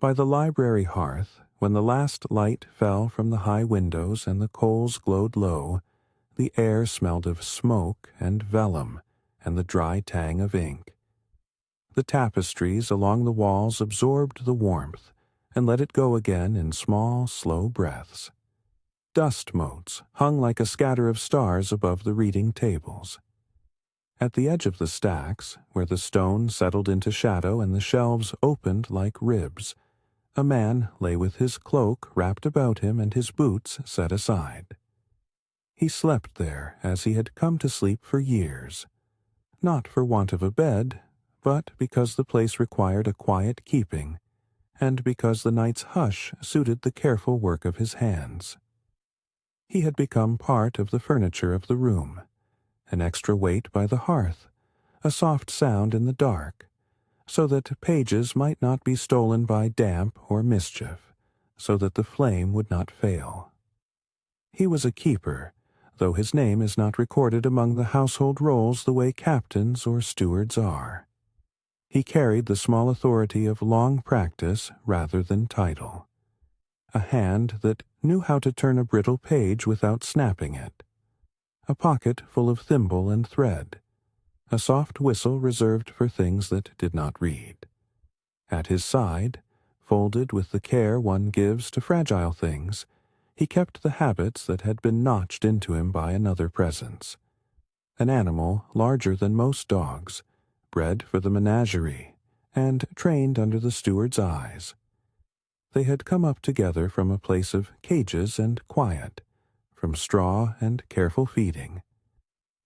By the library hearth, when the last light fell from the high windows and the coals glowed low, the air smelled of smoke and vellum and the dry tang of ink. The tapestries along the walls absorbed the warmth and let it go again in small, slow breaths. Dust motes hung like a scatter of stars above the reading tables. At the edge of the stacks, where the stone settled into shadow and the shelves opened like ribs, a man lay with his cloak wrapped about him and his boots set aside. He slept there as he had come to sleep for years, not for want of a bed, but because the place required a quiet keeping, and because the night's hush suited the careful work of his hands. He had become part of the furniture of the room, an extra weight by the hearth, a soft sound in the dark, so that pages might not be stolen by damp or mischief, so that the flame would not fail. He was a keeper, though his name is not recorded among the household rolls the way captains or stewards are. He carried the small authority of long practice rather than title. A hand that knew how to turn a brittle page without snapping it. A pocket full of thimble and thread. A soft whistle reserved for things that did not read. At his side, folded with the care one gives to fragile things, he kept the habits that had been notched into him by another presence. An animal larger than most dogs, bred for the menagerie, and trained under the steward's eyes. They had come up together from a place of cages and quiet, from straw and careful feeding.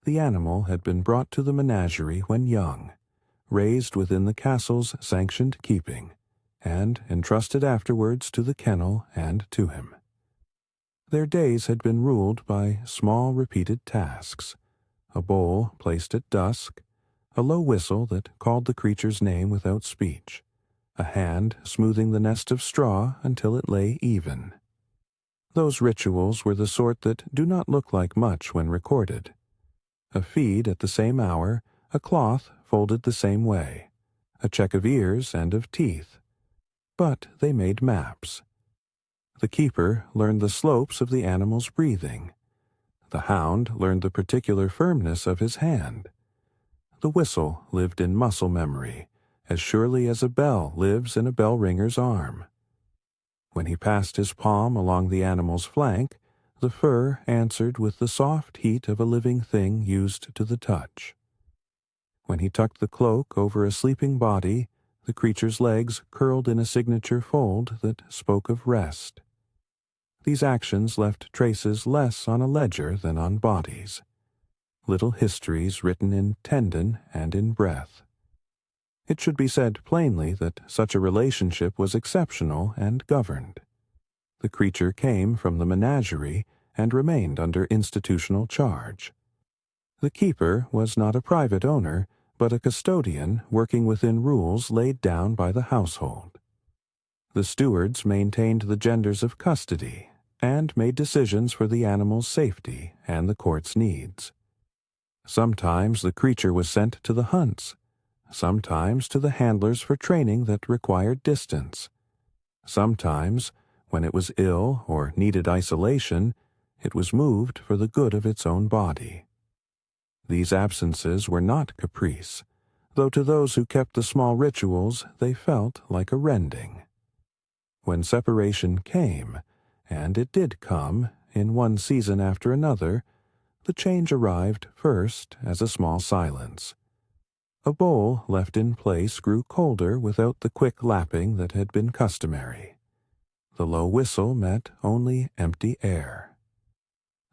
The animal had been brought to the menagerie when young, raised within the castle's sanctioned keeping, and entrusted afterwards to the kennel and to him. Their days had been ruled by small repeated tasks, a bowl placed at dusk, a low whistle that called the creature's name without speech, a hand smoothing the nest of straw until it lay even. Those rituals were the sort that do not look like much when recorded. A feed at the same hour, a cloth folded the same way, a check of ears and of teeth. But they made maps. The keeper learned the slopes of the animal's breathing. The hound learned the particular firmness of his hand. The whistle lived in muscle memory, as surely as a bell lives in a bell ringer's arm. When he passed his palm along the animal's flank, the fur answered with the soft heat of a living thing used to the touch. When he tucked the cloak over a sleeping body, the creature's legs curled in a signature fold that spoke of rest. These actions left traces less on a ledger than on bodies, little histories written in tendon and in breath. It should be said plainly that such a relationship was exceptional and governed. The creature came from the menagerie and remained under institutional charge. The keeper was not a private owner, but a custodian working within rules laid down by the household. The stewards maintained the genders of custody and made decisions for the animal's safety and the court's needs. Sometimes the creature was sent to the hunts, sometimes to the handlers for training that required distance. Sometimes, when it was ill or needed isolation, it was moved for the good of its own body. These absences were not caprice, though to those who kept the small rituals they felt like a rending. When separation came, and it did come, in one season after another, the change arrived first as a small silence. A bowl left in place grew colder without the quick lapping that had been customary. The low whistle met only empty air.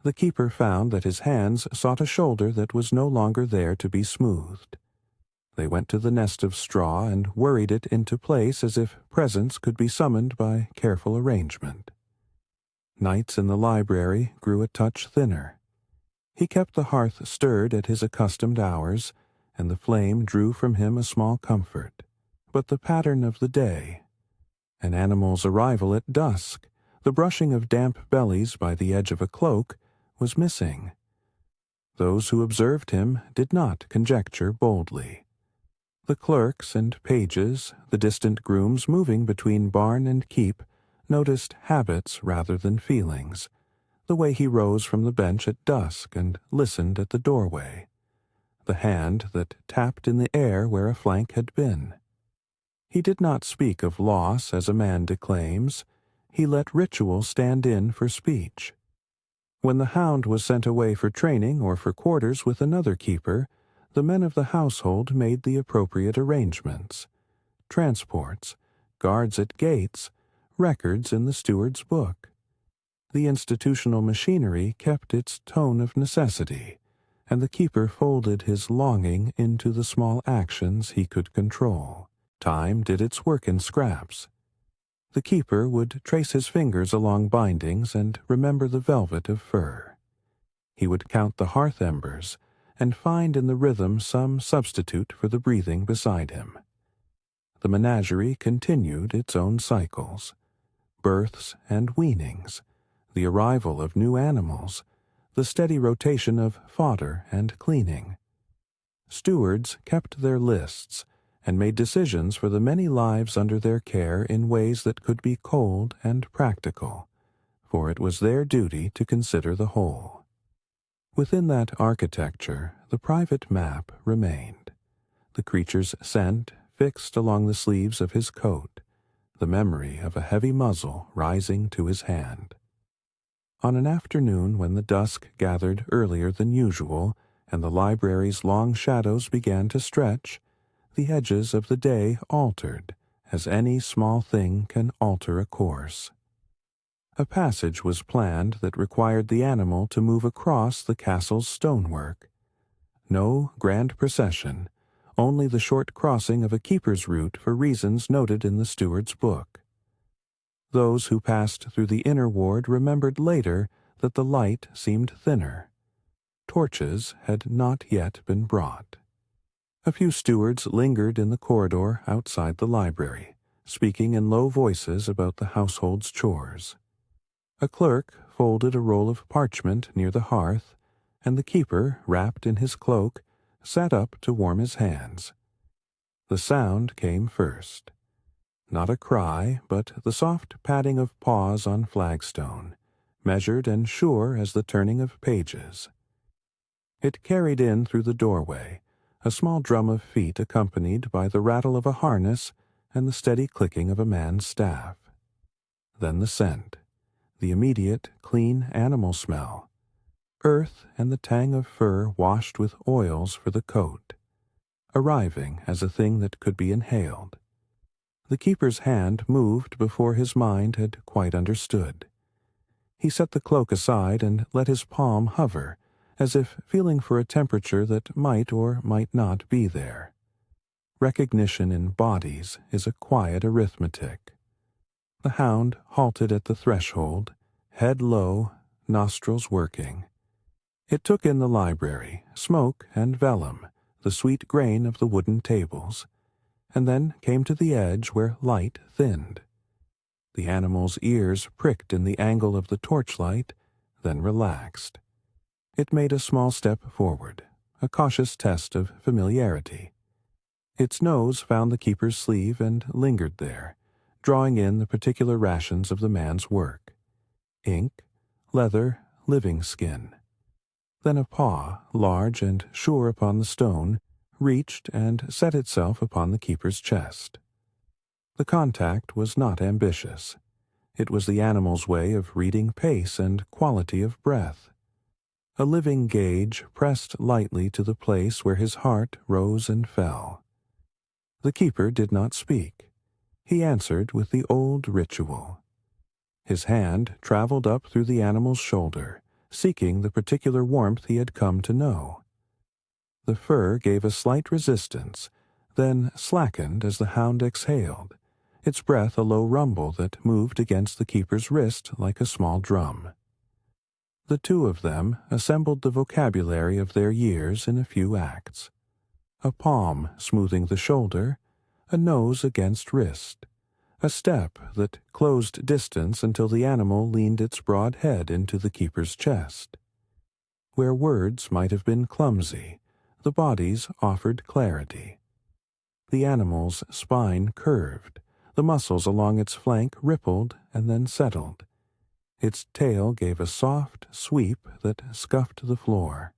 The keeper found that his hands sought a shoulder that was no longer there to be smoothed. They went to the nest of straw and worried it into place as if presence could be summoned by careful arrangement. Nights in the library grew a touch thinner. He kept the hearth stirred at his accustomed hours, and the flame drew from him a small comfort. But the pattern of the day, an animal's arrival at dusk, the brushing of damp bellies by the edge of a cloak, was missing. Those who observed him did not conjecture boldly. The clerks and pages, the distant grooms moving between barn and keep, noticed habits rather than feelings, the way he rose from the bench at dusk and listened at the doorway, the hand that tapped in the air where a flank had been. He did not speak of loss as a man declaims. He let ritual stand in for speech. When the hound was sent away for training or for quarters with another keeper, the men of the household made the appropriate arrangements. Transports, guards at gates, records in the steward's book. The institutional machinery kept its tone of necessity, and the keeper folded his longing into the small actions he could control. Time did its work in scraps. The keeper would trace his fingers along bindings and remember the velvet of fur. He would count the hearth embers and find in the rhythm some substitute for the breathing beside him. The menagerie continued its own cycles. Births and weanings, the arrival of new animals, the steady rotation of fodder and cleaning. Stewards kept their lists and made decisions for the many lives under their care in ways that could be cold and practical, for it was their duty to consider the whole. Within that architecture, the private map remained, the creature's scent fixed along the sleeves of his coat, the memory of a heavy muzzle rising to his hand. On an afternoon when the dusk gathered earlier than usual and the library's long shadows began to stretch, the edges of the day altered, as any small thing can alter a course. A passage was planned that required the animal to move across the castle's stonework. No grand procession, only the short crossing of a keeper's route for reasons noted in the steward's book. Those who passed through the inner ward remembered later that the light seemed thinner. Torches had not yet been brought. A few stewards lingered in the corridor outside the library, speaking in low voices about the household's chores. A clerk folded a roll of parchment near the hearth, and the keeper, wrapped in his cloak, sat up to warm his hands. The sound came first. Not a cry, but the soft padding of paws on flagstone, measured and sure as the turning of pages. It carried in through the doorway, a small drum of feet accompanied by the rattle of a harness and the steady clicking of a man's staff. Then the scent, the immediate, clean animal smell, earth and the tang of fur washed with oils for the coat, arriving as a thing that could be inhaled. The keeper's hand moved before his mind had quite understood. He set the cloak aside and let his palm hover, as if feeling for a temperature that might or might not be there. Recognition in bodies is a quiet arithmetic. The hound halted at the threshold, head low, nostrils working. It took in the library, smoke and vellum, the sweet grain of the wooden tables, and then came to the edge where light thinned. The animal's ears pricked in the angle of the torchlight, then relaxed. It made a small step forward, a cautious test of familiarity. Its nose found the keeper's sleeve and lingered there, drawing in the particular rations of the man's work. Ink, leather, living skin. Then a paw, large and sure upon the stone, reached and set itself upon the keeper's chest. The contact was not ambitious. It was the animal's way of reading pace and quality of breath. A living gauge pressed lightly to the place where his heart rose and fell. The keeper did not speak. He answered with the old ritual. His hand traveled up through the animal's shoulder, seeking the particular warmth he had come to know. The fur gave a slight resistance, then slackened as the hound exhaled, its breath a low rumble that moved against the keeper's wrist like a small drum. The two of them assembled the vocabulary of their years in a few acts. A palm smoothing the shoulder, a nose against wrist, a step that closed distance until the animal leaned its broad head into the keeper's chest. Where words might have been clumsy, the bodies offered clarity. The animal's spine curved, the muscles along its flank rippled and then settled. Its tail gave a soft sweep that scuffed the floor.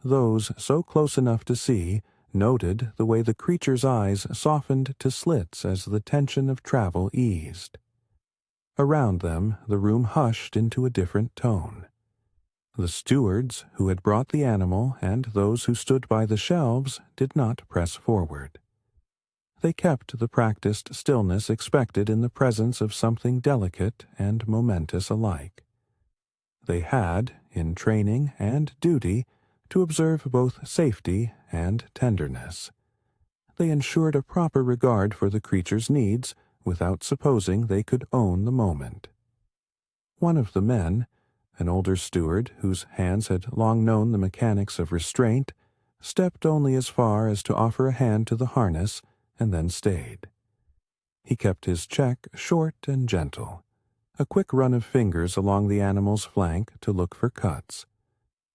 Those so close enough to see noted the way the creature's eyes softened to slits as the tension of travel eased. Around them, the room hushed into a different tone. The stewards who had brought the animal and those who stood by the shelves did not press forward. They kept the practiced stillness expected in the presence of something delicate and momentous alike. They had, in training and duty, to observe both safety and tenderness. They ensured a proper regard for the creature's needs without supposing they could own the moment. One of the men, an older steward whose hands had long known the mechanics of restraint, stepped only as far as to offer a hand to the harness and then stayed. He kept his check short and gentle, a quick run of fingers along the animal's flank to look for cuts,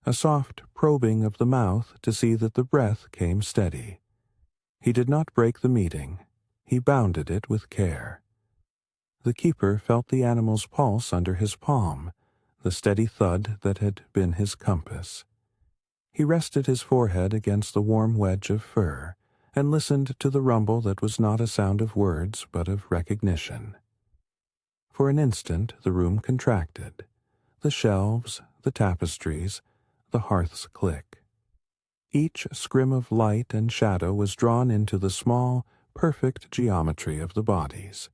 a soft probing of the mouth to see that the breath came steady. He did not break the meeting. He bounded it with care. The keeper felt the animal's pulse under his palm, the steady thud that had been his compass. He rested his forehead against the warm wedge of fur and listened to the rumble that was not a sound of words but of recognition. For an instant the room contracted, the shelves, the tapestries, the hearth's click. Each scrim of light and shadow was drawn into the small, perfect geometry of the bodies.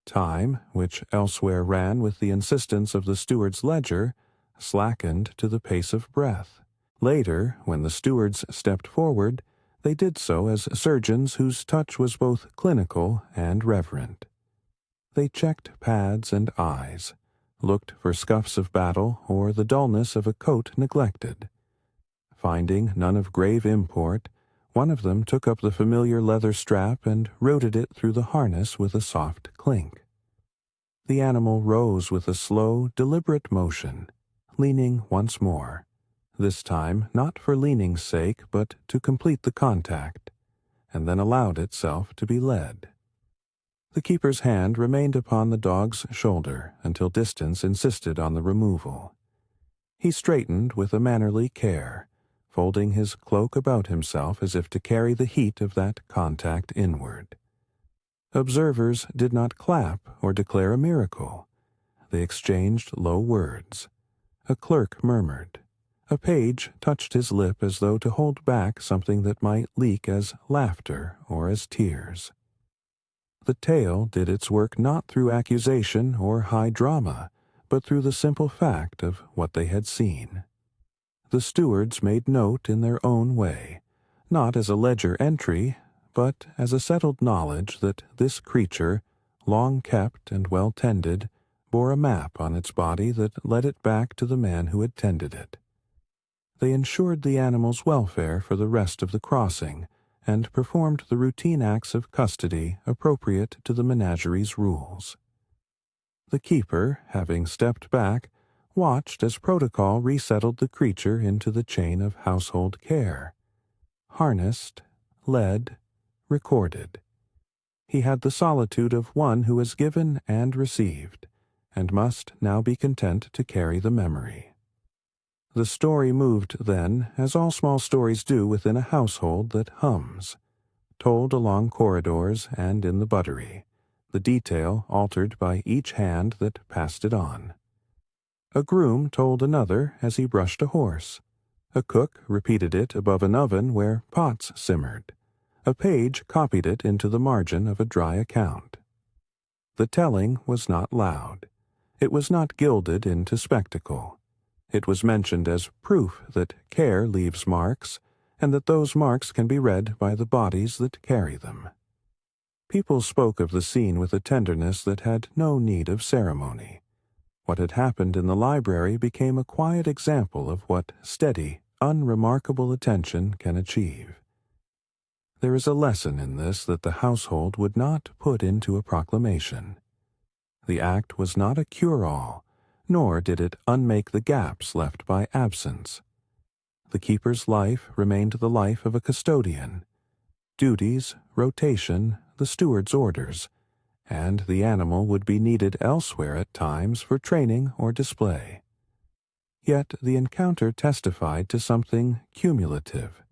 Time, which elsewhere ran with the insistence of the steward's ledger, slackened to the pace of breath. Later, when the stewards stepped forward, they did so as surgeons whose touch was both clinical and reverent. They checked pads and eyes, looked for scuffs of battle or the dullness of a coat neglected. Finding none of grave import, one of them took up the familiar leather strap and routed it through the harness with a soft clink. The animal rose with a slow, deliberate motion, leaning once more, this time not for leaning's sake but to complete the contact, and then allowed itself to be led. The keeper's hand remained upon the dog's shoulder until distance insisted on the removal. He straightened with a mannerly care, folding his cloak about himself as if to carry the heat of that contact inward. Observers did not clap or declare a miracle. They exchanged low words. A clerk murmured. A page touched his lip as though to hold back something that might leak as laughter or as tears. The tale did its work not through accusation or high drama, but through the simple fact of what they had seen. The stewards made note in their own way, not as a ledger entry, but as a settled knowledge that this creature, long kept and well tended, bore a map on its body that led it back to the man who had tended it. They ensured the animal's welfare for the rest of the crossing, and performed the routine acts of custody appropriate to the menagerie's rules. The keeper, having stepped back, watched as protocol resettled the creature into the chain of household care. Harnessed, led, recorded. He had the solitude of one who has given and received, and must now be content to carry the memory. The story moved then, as all small stories do within a household that hums, told along corridors and in the buttery, the detail altered by each hand that passed it on. A groom told another as he brushed a horse. A cook repeated it above an oven where pots simmered. A page copied it into the margin of a dry account. The telling was not loud. It was not gilded into spectacle. It was mentioned as proof that care leaves marks, and that those marks can be read by the bodies that carry them. People spoke of the scene with a tenderness that had no need of ceremony. What had happened in the library became a quiet example of what steady, unremarkable attention can achieve. There is a lesson in this that the household would not put into a proclamation. The act was not a cure-all, nor did it unmake the gaps left by absence. The keeper's life remained the life of a custodian. duties, rotation, the steward's orders, and the animal would be needed elsewhere at times for training or display. Yet the encounter testified to something cumulative.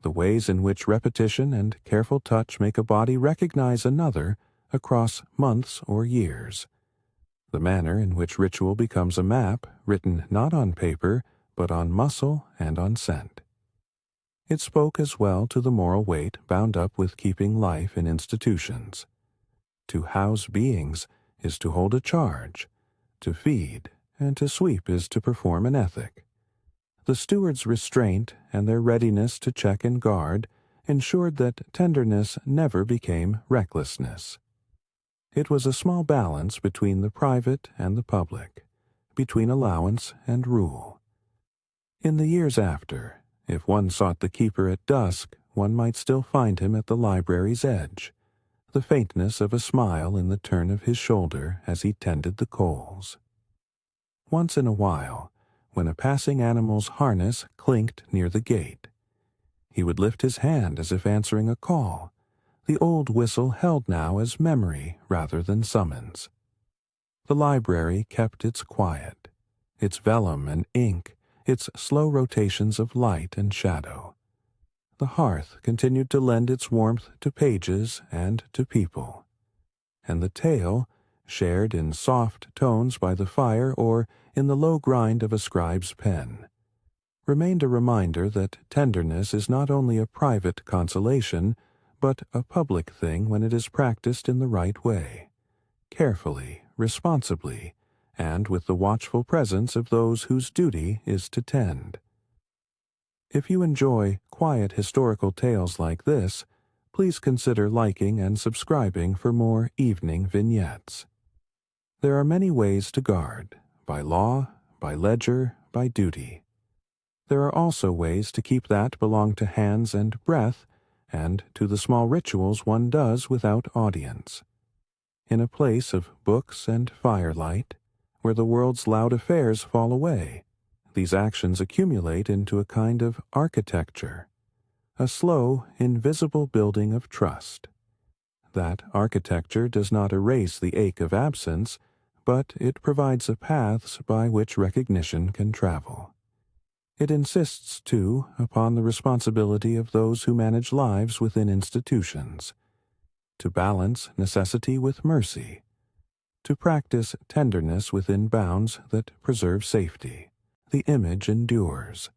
The ways in which repetition and careful touch make a body recognize another across months or years. The manner in which ritual becomes a map written not on paper, but on muscle and on scent. It spoke as well to the moral weight bound up with keeping life in institutions. To house beings is to hold a charge, to feed, and to sweep is to perform an ethic. The steward's restraint and their readiness to check and guard ensured that tenderness never became recklessness. It was a small balance between the private and the public, between allowance and rule. In the years after, if one sought the keeper at dusk, one might still find him at the library's edge, the faintness of a smile in the turn of his shoulder as he tended the coals. Once in a while, when a passing animal's harness clinked near the gate, he would lift his hand as if answering a call, the old whistle held now as memory rather than summons. The library kept its quiet, its vellum and ink, its slow rotations of light and shadow. The hearth continued to lend its warmth to pages and to people. And the tale, shared in soft tones by the fire or in the low grind of a scribe's pen, remained a reminder that tenderness is not only a private consolation, but a public thing when it is practiced in the right way, carefully, responsibly, and with the watchful presence of those whose duty is to tend. If you enjoy quiet historical tales like this, please consider liking and subscribing for more evening vignettes. There are many ways to guard, by law, by ledger, by duty. There are also ways to keep that belong to hands and breath, and to the small rituals one does without audience. In a place of books and firelight, where the world's loud affairs fall away, these actions accumulate into a kind of architecture, a slow, invisible building of trust. That architecture does not erase the ache of absence, but it provides the paths by which recognition can travel. It insists, too, upon the responsibility of those who manage lives within institutions, to balance necessity with mercy, to practice tenderness within bounds that preserve safety. The image endures.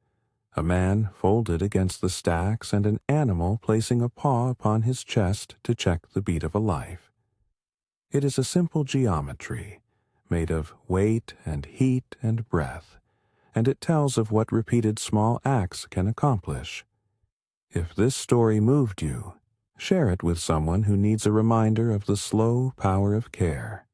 A man folded against the stacks and an animal placing a paw upon his chest to check the beat of a life. It is a simple geometry, made of weight and heat and breath, and it tells of what repeated small acts can accomplish. If this story moved you, share it with someone who needs a reminder of the slow power of care.